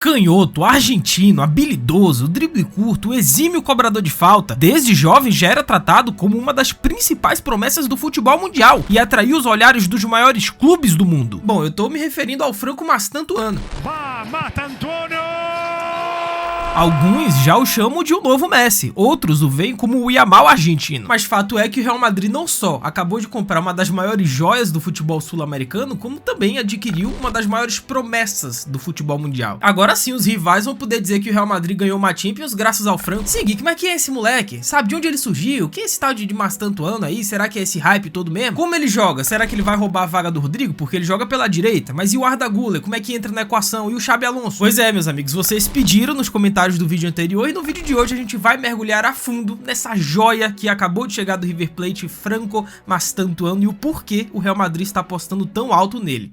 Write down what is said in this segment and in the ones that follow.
Canhoto, argentino, habilidoso, drible curto, exímio cobrador de falta, desde jovem já era tratado como uma das principais promessas do futebol mundial e atraiu os olhares dos maiores clubes do mundo. Bom, eu tô me referindo ao Franco Mastantuono. Alguns já o chamam de um novo Messi, outros o veem como o Yamal argentino. Mas fato é que o Real Madrid não só acabou de comprar uma das maiores joias do futebol sul-americano, como também adquiriu uma das maiores promessas do futebol mundial. Agora sim, os rivais vão poder dizer que o Real Madrid ganhou uma Champions graças ao Franco. Sim, Gui, como é que é esse moleque? Sabe de onde ele surgiu? Quem é esse tal de Mastantuono aí? Será que é esse hype todo mesmo? Como ele joga? Será que ele vai roubar a vaga do Rodrigo? Porque ele joga pela direita. Mas e o Arda Güler? Como é que entra na equação? E o Xabi Alonso? Pois é, meus amigos, vocês pediram nos comentários do vídeo anterior e no vídeo de hoje a gente vai mergulhar a fundo nessa joia que acabou de chegar do River Plate, Franco Mastantuono, e o porquê o Real Madrid está apostando tão alto nele.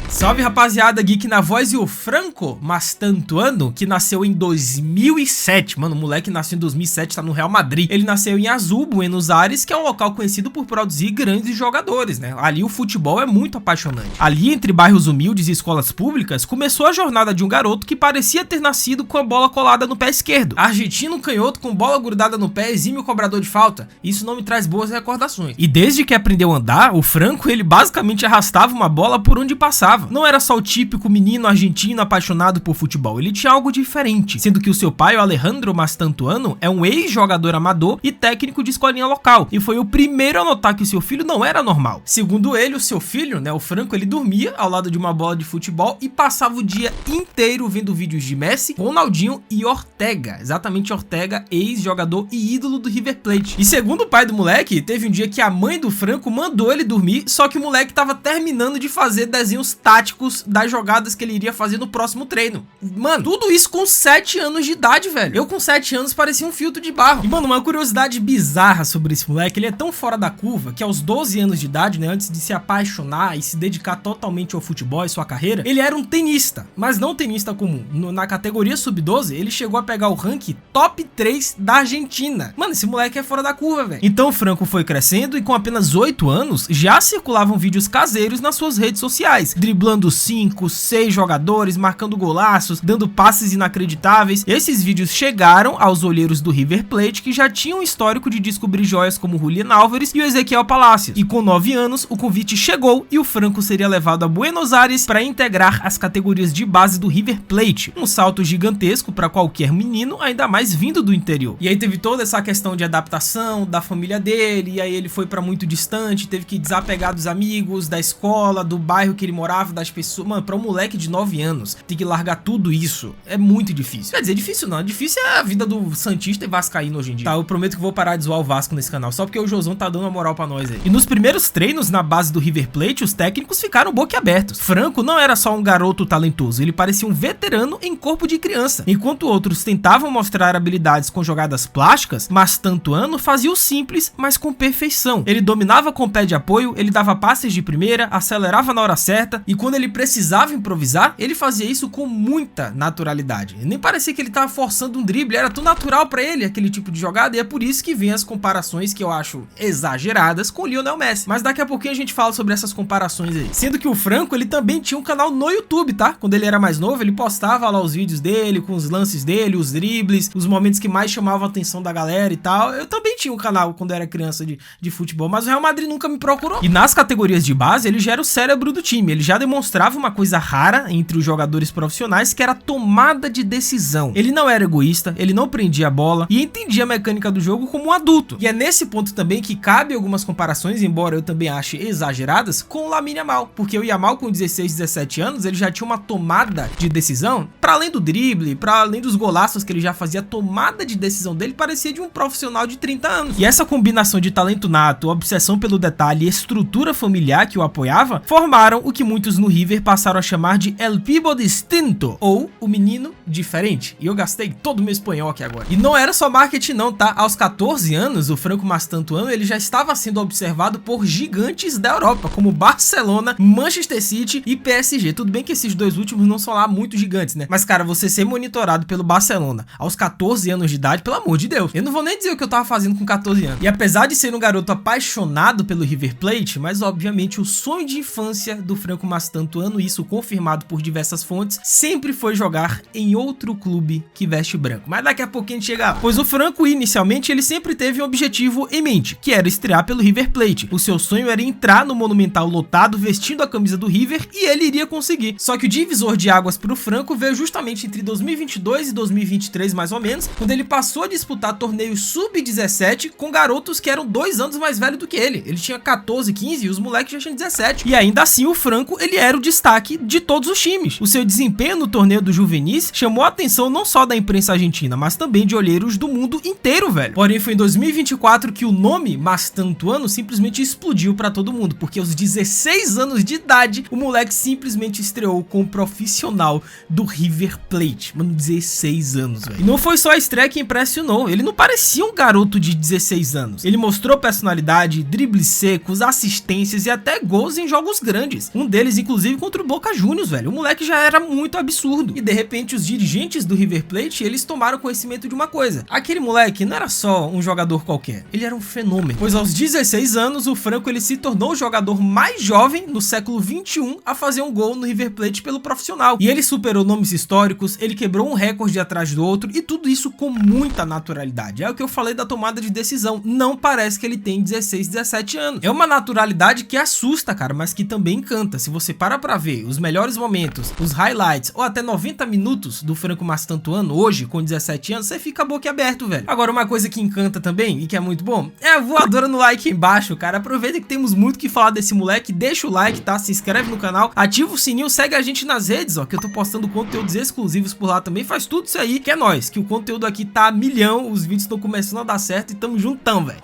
Salve, rapaziada, Geek na voz. E o Franco Mastantuono, que nasceu em 2007, mano, o moleque nasceu em 2007, tá no Real Madrid. Ele nasceu em Azul, Buenos Aires, que é um local conhecido por produzir grandes jogadores, né? Ali o futebol é muito apaixonante. Ali, entre bairros humildes e escolas públicas, começou a jornada de um garoto que parecia ter nascido com a bola colada no pé esquerdo. Argentino canhoto com bola grudada no pé, exímio cobrador de falta. Isso não me traz boas recordações. E desde que aprendeu a andar, o Franco, ele basicamente arrastava uma bola por onde passava. Não era só o típico menino argentino apaixonado por futebol, ele tinha algo diferente, sendo que o seu pai, o Alejandro Mastantuono, é um ex-jogador amador e técnico de escolinha local, e foi o primeiro a notar que o seu filho não era normal. Segundo ele, o seu filho, né, o Franco, ele dormia ao lado de uma bola de futebol e passava o dia inteiro vendo vídeos de Messi, Ronaldinho e Ortega, exatamente Ortega, ex-jogador e ídolo do River Plate. E segundo o pai do moleque, teve um dia que a mãe do Franco mandou ele dormir, só que o moleque tava terminando de fazer desenhos táticos das jogadas que ele iria fazer no próximo treino. Mano, tudo isso com 7 anos de idade, velho. Eu com 7 anos parecia um filtro de barro. E, mano, uma curiosidade bizarra sobre esse moleque, ele é tão fora da curva que aos 12 anos de idade, né, antes de se apaixonar e se dedicar totalmente ao futebol e sua carreira, ele era um tenista, mas não tenista comum. Na categoria sub-12, ele chegou a pegar o ranking top 3 da Argentina. Mano, esse moleque é fora da curva, velho. Então o Franco foi crescendo e com apenas 8 anos, já circulavam vídeos caseiros nas suas redes sociais, driblando 5, 6 jogadores, marcando golaços, dando passes inacreditáveis. Esses vídeos chegaram aos olheiros do River Plate, que já tinham um histórico de descobrir joias como Julián Álvares e o Ezequiel Palacios. E com 9 anos, o convite chegou e o Franco seria levado a Buenos Aires para integrar as categorias de base do River Plate. Um salto gigantesco para qualquer menino, ainda mais vindo do interior. E aí teve toda essa questão de adaptação da família dele, e aí ele foi para muito distante, teve que desapegar dos amigos, da escola, do bairro que ele morava, das pessoas. Mano, pra um moleque de 9 anos ter que largar tudo isso é muito difícil. Quer dizer, difícil não, difícil é a vida do santista e vascaíno hoje em dia. Tá, eu prometo que vou parar de zoar o Vasco nesse canal, só porque o Josão tá dando uma moral pra nós aí. E nos primeiros treinos na base do River Plate, os técnicos ficaram boquiabertos. Franco não era só um garoto talentoso, ele parecia um veterano em corpo de criança. Enquanto outros tentavam mostrar habilidades com jogadas plásticas, Mastantuono fazia o simples, mas com perfeição. Ele dominava com o pé de apoio, ele dava passes de primeira, acelerava na hora certa, e quando ele precisava improvisar, ele fazia isso com muita naturalidade. Nem parecia que ele tava forçando um drible, era tão natural pra ele aquele tipo de jogada, e é por isso que vem as comparações que eu acho exageradas com o Lionel Messi. Mas daqui a pouquinho a gente fala sobre essas comparações aí. Sendo que o Franco, ele também tinha um canal no YouTube, tá? Quando ele era mais novo, ele postava lá os vídeos dele, com os lances dele, os dribles, os momentos que mais chamavam a atenção da galera e tal. Eu também tinha um canal quando eu era criança de futebol, mas o Real Madrid nunca me procurou. E nas categorias de base, ele já era o cérebro do time, ele já demonstrava uma coisa rara entre os jogadores profissionais, que era a tomada de decisão. Ele não era egoísta, ele não prendia a bola e entendia a mecânica do jogo como um adulto. E é nesse ponto também que cabe algumas comparações, embora eu também ache exageradas, com o Lamine Yamal, porque o Yamal com 16, 17 anos, ele já tinha uma tomada de decisão, para além do drible, para além dos golaços que ele já fazia, a tomada de decisão dele parecia de um profissional de 30 anos. E essa combinação de talento nato, obsessão pelo detalhe e estrutura familiar que o apoiava, formaram o que muitos no River passaram a chamar de El Pibo Distinto, ou o menino diferente. E eu gastei todo o meu espanhol aqui agora. E não era só marketing não, tá? Aos 14 anos, o Franco Mastantuano, ele já estava sendo observado por gigantes da Europa, como Barcelona, Manchester City e PSG. Tudo bem que esses dois últimos não são lá muito gigantes, né? Mas, cara, você ser monitorado pelo Barcelona aos 14 anos de idade, pelo amor de Deus. Eu não vou nem dizer o que eu tava fazendo com 14 anos. E apesar de ser um garoto apaixonado pelo River Plate, mas obviamente o sonho de infância do Franco Mastantuano, isso confirmado por diversas fontes, sempre foi jogar em outro clube que veste branco. Mas daqui a pouquinho a gente chega lá. Pois o Franco, inicialmente, ele sempre teve um objetivo em mente, que era estrear pelo River Plate. O seu sonho era entrar no Monumental lotado, vestindo a camisa do River, e ele iria conseguir. Só que o divisor de águas para o Franco veio justamente entre 2022 e 2023, mais ou menos, quando ele passou a disputar torneios sub-17 com garotos que eram 2 anos mais velhos do que ele. Ele tinha 14, 15 e os moleques já tinham 17. E ainda assim o Franco, ele era o destaque de todos os times. O seu desempenho no torneio do Juvenis chamou a atenção não só da imprensa argentina, mas também de olheiros do mundo inteiro, velho. Porém, foi em 2024 que o nome Mastantuano simplesmente explodiu pra todo mundo, porque aos 16 anos de idade, o moleque simplesmente estreou como profissional do River Plate. Mano, 16 anos, velho. E não foi só a estreia que impressionou, ele não parecia um garoto de 16 anos. Ele mostrou personalidade, dribles secos, assistências e até gols em jogos grandes. Um deles, inclusive, contra o Boca Juniors, velho. O moleque já era muito absurdo. E de repente, os dirigentes do River Plate, eles tomaram conhecimento de uma coisa. Aquele moleque não era só um jogador qualquer, ele era um fenômeno. Pois aos 16 anos, o Franco, ele se tornou o jogador mais jovem no século 21 a fazer um gol no River Plate pelo profissional. E ele superou nomes históricos, ele quebrou um recorde atrás do outro, e tudo isso com muita naturalidade. É o que eu falei da tomada de decisão. Não parece que ele tem 16, 17 anos. É uma naturalidade que assusta, cara, mas que também encanta. Se você para pra ver os melhores momentos, os highlights, ou até 90 minutos do Franco Mastantuano hoje, com 17 anos, você fica boquiaberto, velho. Agora, uma coisa que encanta também, e que é muito bom, é a voadora no like embaixo, cara. Aproveita que temos muito que falar desse moleque, deixa o like, tá? Se inscreve no canal, ativa o sininho, segue a gente nas redes, ó, que eu tô postando conteúdos exclusivos por lá também. Faz tudo isso aí, que é nóis, que o conteúdo aqui tá a milhão, os vídeos estão começando a dar certo e tamo juntão, velho.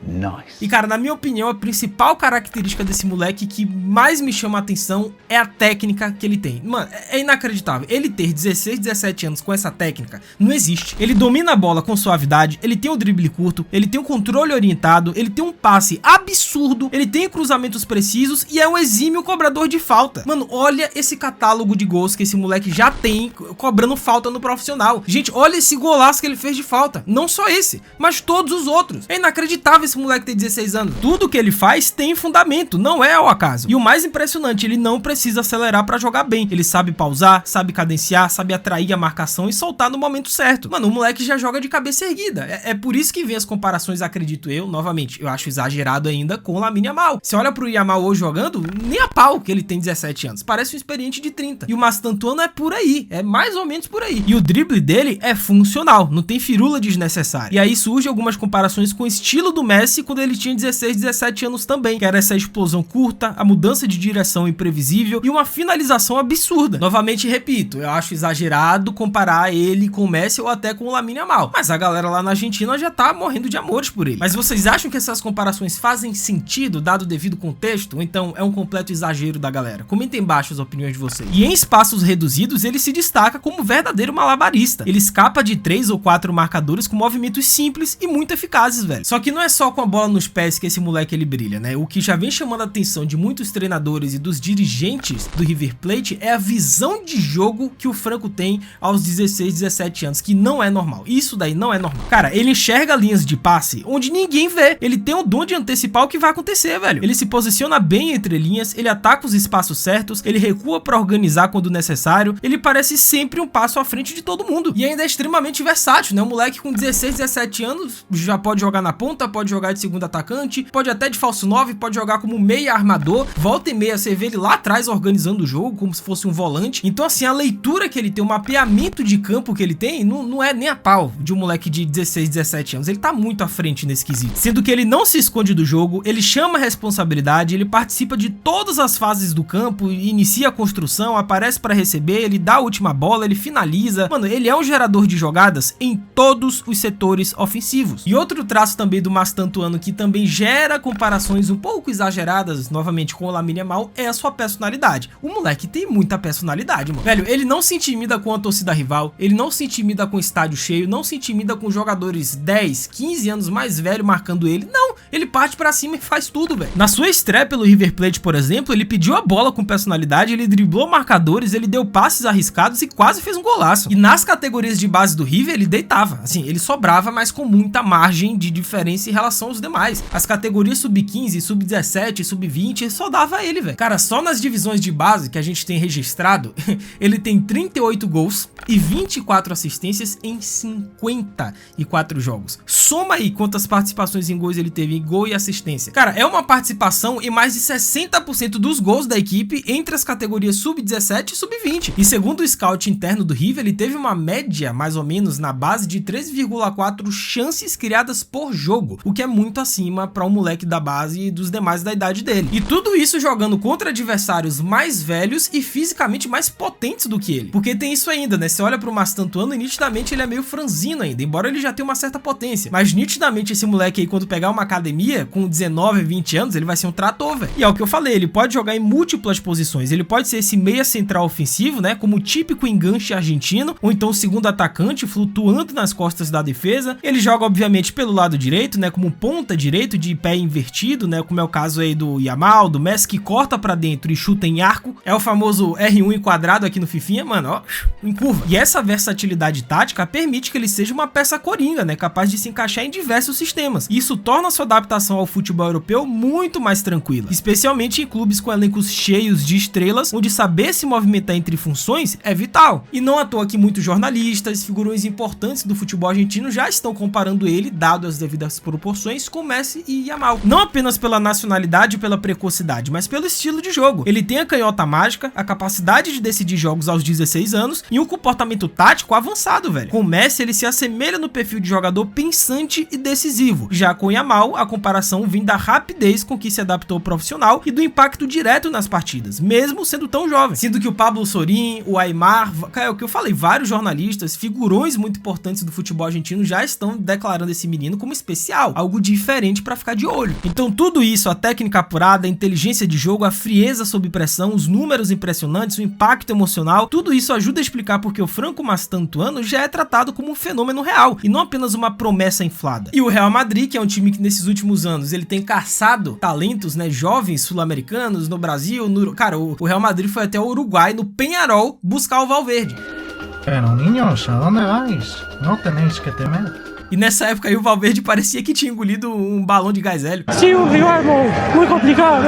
Nice. E cara, na minha opinião, a principal característica desse moleque que mais me chama a atenção é a técnica que ele tem. Mano, é inacreditável. Ele ter 16, 17 anos com essa técnica, não existe. Ele domina a bola com suavidade, ele tem um drible curto, ele tem um controle orientado, ele tem um passe absurdo, ele tem cruzamentos precisos e é um exímio cobrador de falta. Mano, olha esse catálogo de gols que esse moleque já tem cobrando falta no profissional. Gente, olha esse golaço que ele fez de falta. Não só esse, mas todos os outros. É inacreditável esse moleque tem 16 anos. Tudo que ele faz tem fundamento, não é ao acaso. E o mais impressionante, ele não precisa acelerar pra jogar bem. Ele sabe pausar, sabe cadenciar, sabe atrair a marcação e soltar no momento certo. Mano, o moleque já joga de cabeça erguida. É por isso que vem as comparações, acredito eu, novamente, eu acho exagerado ainda com o Lamine Yamal. Você olha pro Yamal hoje jogando, nem a pau que ele tem 17 anos. Parece um experiente de 30. E o Mastantuano é por aí, é mais ou menos por aí. E o drible dele é funcional, não tem firula desnecessária. E aí surgem algumas comparações com o estilo do Messi quando ele tinha 16, 17 anos também, que era essa explosão curta, a mudança de direção imprevisível e uma finalização absurda. Novamente repito, eu acho exagerado comparar ele com o Messi ou até com o Lamine Yamal, mas a galera lá na Argentina já tá morrendo de amores por ele. Mas vocês acham que essas comparações fazem sentido dado o devido contexto? Ou então é um completo exagero da galera? Comentem embaixo as opiniões de vocês. E em espaços reduzidos, ele se destaca como verdadeiro malabarista. Ele escapa de 3 ou 4 marcadores com movimentos simples e muito eficazes, velho. Só que não é só com a bola nos pés que esse moleque ele brilha, né? O que já vem chamando a atenção de muitos treinadores e dos dirigentes do River Plate é a visão de jogo que o Franco tem aos 16, 17 anos, que não é normal. Isso daí não é normal. Cara, ele enxerga linhas de passe onde ninguém vê. Ele tem o dom de antecipar o que vai acontecer, velho. Ele se posiciona bem entre linhas, ele ataca os espaços certos, ele recua pra organizar quando necessário, ele parece sempre um passo à frente de todo mundo. E ainda é extremamente versátil, né? Um moleque com 16, 17 anos já pode jogar na ponta, pode jogar de segundo atacante, pode até de falso 9, pode jogar como meia armador, volta e meia você vê ele lá atrás organizando o jogo como se fosse um volante. Então assim, a leitura que ele tem, o mapeamento de campo que ele tem, não é nem a pau de um moleque de 16, 17 anos. Ele tá muito à frente nesse quesito. Sendo que ele não se esconde do jogo, ele chama a responsabilidade, ele participa de todas as fases do campo, inicia a construção, aparece para receber, ele dá a última bola, ele finaliza. Mano, ele é um gerador de jogadas em todos os setores ofensivos. E outro traço também do Mastantuano Mastantuano, que também gera comparações um pouco exageradas, novamente, com o Lamine Yamal, é a sua personalidade. O moleque tem muita personalidade, mano. Velho, ele não se intimida com a torcida rival, ele não se intimida com o estádio cheio, não se intimida com jogadores 10, 15 anos mais velhos marcando ele. Não, ele parte pra cima e faz tudo, velho. Na sua estreia pelo River Plate, por exemplo, ele pediu a bola com personalidade, ele driblou marcadores, ele deu passes arriscados e quase fez um golaço. E nas categorias de base do River, ele deitava. Assim, ele sobrava, mas com muita margem de diferença em relação aos demais. As categorias sub-15, sub-17, sub-20, só dava ele, velho. Cara, só nas divisões de base que a gente tem registrado, ele tem 38 gols e 24 assistências em 54 jogos. Soma aí quantas participações em gols ele teve em gol e assistência. Cara, é uma participação em mais de 60% dos gols da equipe entre as categorias sub-17 e sub-20. E segundo o scout interno do River, ele teve uma média, mais ou menos, na base de 3,4 chances criadas por jogo, o que é muito acima para um moleque da base e dos demais da idade dele. E tudo isso jogando contra adversários mais velhos e fisicamente mais potentes do que ele. Porque tem isso ainda, né? Você olha pro Mastantuano e nitidamente ele é meio franzino ainda, embora ele já tenha uma certa potência. Mas nitidamente esse moleque aí, quando pegar uma academia com 19, 20 anos, ele vai ser um trator, velho. E é o que eu falei, ele pode jogar em múltiplas posições. Ele pode ser esse meia central ofensivo, né? Como o típico enganche argentino, ou então o segundo atacante flutuando nas costas da defesa. Ele joga, obviamente, pelo lado direito, né? Como ponta direito de pé invertido, né? Como é o caso aí do Yamal, do Messi, que corta pra dentro e chuta em arco. É o famoso R1 enquadrado aqui no Fifinha, mano, ó, em curva. E essa versatilidade tática permite que ele seja uma peça coringa, né? Capaz de se encaixar em diversos sistemas. E isso torna a sua adaptação ao futebol europeu muito mais tranquila, especialmente em clubes com elencos cheios de estrelas, onde saber se movimentar entre funções é vital. E não à toa que muitos jornalistas, figurões importantes do futebol argentino já estão comparando ele, dado as devidas proporções, com Messi e Yamal. Não apenas pela nacionalidade e pela precocidade, mas pelo estilo de jogo. Ele tem a canhota mágica, a capacidade de decidir jogos aos 16 anos e um comportamento tático avançado, velho. Com Messi, ele se assemelha no perfil de jogador pensante e decisivo. Já com Yamal, a comparação vem da rapidez com que se adaptou ao profissional e do impacto direto nas partidas, mesmo sendo tão jovem. Sendo que o Pablo Sorin, o Aimar, é o que eu falei, vários jornalistas, figurões muito importantes do futebol argentino já estão declarando esse menino como especial, algo diferente para ficar de olho. Então tudo isso, a técnica apurada, a inteligência de jogo, a frieza sob pressão, os números impressionantes, o impacto emocional, tudo isso ajuda a explicar porque o Franco Mastantuano já é tratado como um fenômeno real e não apenas uma promessa inflada. E o Real Madrid, que é um time que nesses últimos anos ele tem caçado talentos, né, jovens sul-americanos no Brasil, cara, o Real Madrid foi até o Uruguai, no Peñarol, buscar o Valverde. Pero niños, ¿a dónde vais? No tenéis que temer. E nessa época aí o Valverde parecia que tinha engolido um balão de gás hélio. Sim, irmão, muito complicado.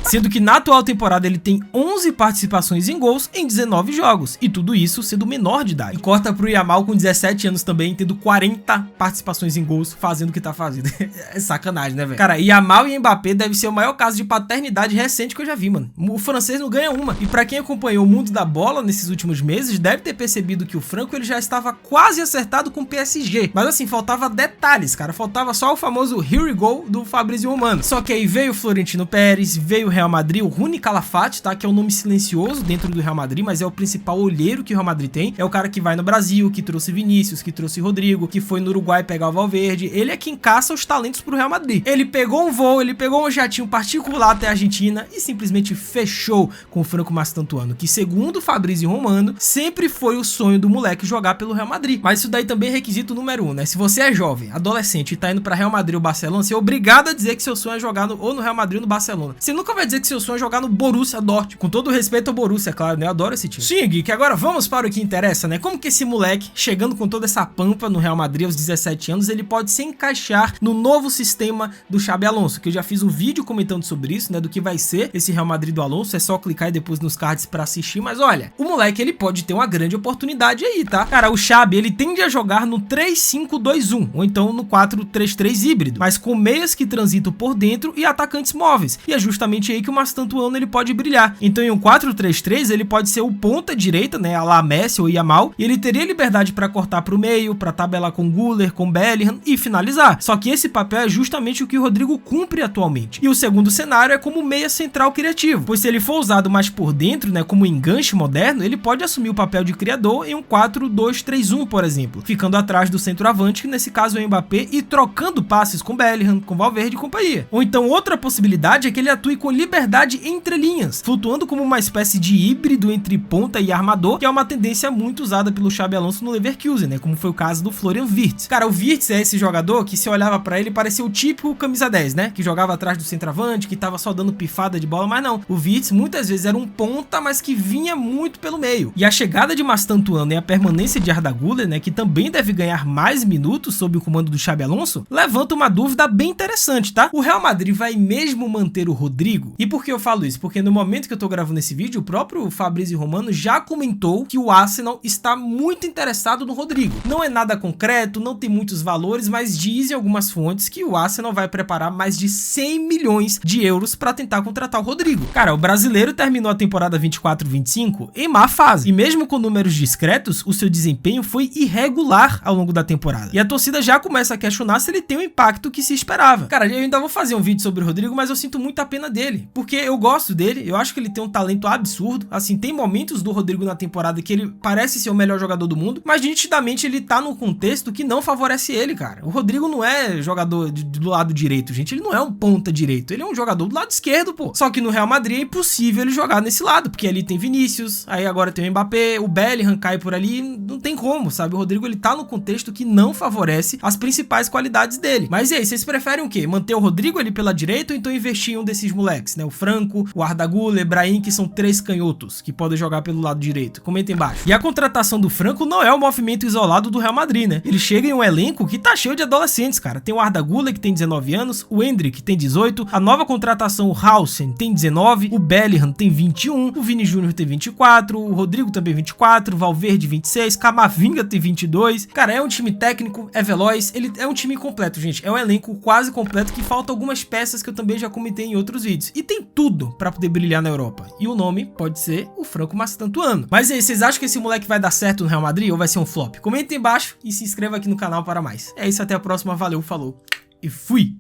Sendo que na atual temporada ele tem 11 participações em gols em 19 jogos, e tudo isso sendo menor de idade. E corta pro Yamal com 17 anos também, tendo 40 participações em gols, fazendo o que tá fazendo. É sacanagem, né, velho? Cara, Yamal e Mbappé deve ser o maior caso de paternidade recente que eu já vi, mano. O francês não ganha uma. E pra quem acompanhou o mundo da bola nesses últimos meses, deve ter percebido que o Franco ele já estava quase acertado com o PSG. Mas assim, faltava detalhes, cara. Faltava só o famoso here we go do Fabrizio Romano. Só que aí veio o Florentino Pérez, veio o Real Madrid, o Rune Calafate, tá? Que é um nome silencioso dentro do Real Madrid, mas é o principal olheiro que o Real Madrid tem. É o cara que vai no Brasil, que trouxe Vinícius, que trouxe Rodrigo, que foi no Uruguai pegar o Valverde. Ele é quem caça os talentos pro Real Madrid. Ele pegou um voo, ele pegou um jatinho particular até a Argentina e simplesmente fechou com o Franco Mastantuano, que segundo o Fabrizio Romano, sempre foi o sonho do moleque jogar pelo Real Madrid. Mas isso daí também é requisito número 1, né? Se você é jovem, adolescente e tá indo pra Real Madrid ou Barcelona, você é obrigado a dizer que seu sonho é jogar ou no Real Madrid ou no Barcelona. Você nunca vai dizer que seu sonho é jogar no Borussia Dortmund. Com todo o respeito ao Borussia, claro, né? Eu adoro esse time. Sim, Gui, que agora vamos para o que interessa, né? Como que esse moleque, chegando com toda essa pampa no Real Madrid aos 17 anos, ele pode se encaixar no novo sistema do Xabi Alonso, que eu já fiz um vídeo comentando sobre isso, né? Do que vai ser esse Real Madrid do Alonso. É só clicar aí depois nos cards pra assistir. Mas olha, o moleque, ele pode ter uma grande oportunidade aí, tá? Cara, o Xabi, ele tende a jogar no 3-5-2-1, ou então no 4-3-3 híbrido, mas com meias que transitam por dentro e atacantes móveis. E é justamente aí aí que o Mastantuano ele pode brilhar. Então em um 4-3-3 ele pode ser o ponta direita, né, a la Messi ou Yamal, e ele teria liberdade para cortar para o meio, para tabelar com Güler, com Bellingham e finalizar. Só que esse papel é justamente o que o Rodrigo cumpre atualmente. E o segundo cenário é como meia central criativo, pois se ele for usado mais por dentro, né, como enganche moderno, ele pode assumir o papel de criador em um 4-2-3-1, por exemplo, ficando atrás do centroavante, que nesse caso é o Mbappé, e trocando passes com Bellingham, com Valverde e companhia. Ou então outra possibilidade é que ele atue com liberdade entre linhas, flutuando como uma espécie de híbrido entre ponta e armador, que é uma tendência muito usada pelo Xabi Alonso no Leverkusen, né, como foi o caso do Florian Wirtz. Cara, o Wirtz é esse jogador que se olhava pra ele parecia o típico camisa 10, né, que jogava atrás do centroavante, que tava só dando pifada de bola, mas não. O Wirtz muitas vezes era um ponta, mas que vinha muito pelo meio. E a chegada de Mastantuano e a permanência de Arda Güler, né, que também deve ganhar mais minutos sob o comando do Xabi Alonso, levanta uma dúvida bem interessante, tá? O Real Madrid vai mesmo manter o Rodrigo? E por que eu falo isso? Porque no momento que eu tô gravando esse vídeo, o próprio Fabrizio Romano já comentou que o Arsenal está muito interessado no Rodrigo. Não é nada concreto, não tem muitos valores, mas dizem algumas fontes que o Arsenal vai preparar mais de 100 milhões de euros para tentar contratar o Rodrigo. Cara, o brasileiro terminou a temporada 24-25 em má fase, e mesmo com números discretos, o seu desempenho foi irregular ao longo da temporada. E a torcida já começa a questionar se ele tem o impacto que se esperava. Cara, eu ainda vou fazer um vídeo sobre o Rodrigo, mas eu sinto muita pena dele, porque eu gosto dele, eu acho que ele tem um talento absurdo. Assim, tem momentos do Rodrigo na temporada que ele parece ser o melhor jogador do mundo, mas nitidamente ele tá num contexto que não favorece ele, cara. O Rodrigo não é jogador do lado direito, gente, ele não é um ponta direito, ele é um jogador do lado esquerdo, pô. Só que no Real Madrid é impossível ele jogar nesse lado, porque ali tem Vinícius, aí agora tem o Mbappé, o Bellingham cai por ali, não tem como, sabe? O Rodrigo ele tá num contexto que não favorece as principais qualidades dele. Mas e aí, vocês preferem o quê? Manter o Rodrigo ali pela direita ou então investir em um desses moleques, né? O Franco, o Arda Güler, Brahim, que são 3 canhotos que podem jogar pelo lado direito. Comenta embaixo. E a contratação do Franco não é um movimento isolado do Real Madrid, né? Ele chega em um elenco que tá cheio de adolescentes, cara. Tem o Arda Güler, que tem 19 anos, o Endrick, que tem 18, a nova contratação, o Hausen, tem 19, o Bellingham tem 21, o Vini Júnior tem 24, o Rodrigo também 24, o Valverde 26, Camavinga tem 22. Cara, é um time técnico, é veloz, ele é um time completo, gente. É um elenco quase completo que falta algumas peças que eu também já comentei em outros vídeos. E tem tudo pra poder brilhar na Europa. E o nome pode ser o Franco Mastantuano. Mas aí, vocês acham que esse moleque vai dar certo no Real Madrid ou vai ser um flop? Comenta aí embaixo e se inscreva aqui no canal para mais. É isso, até a próxima. Valeu, falou e fui!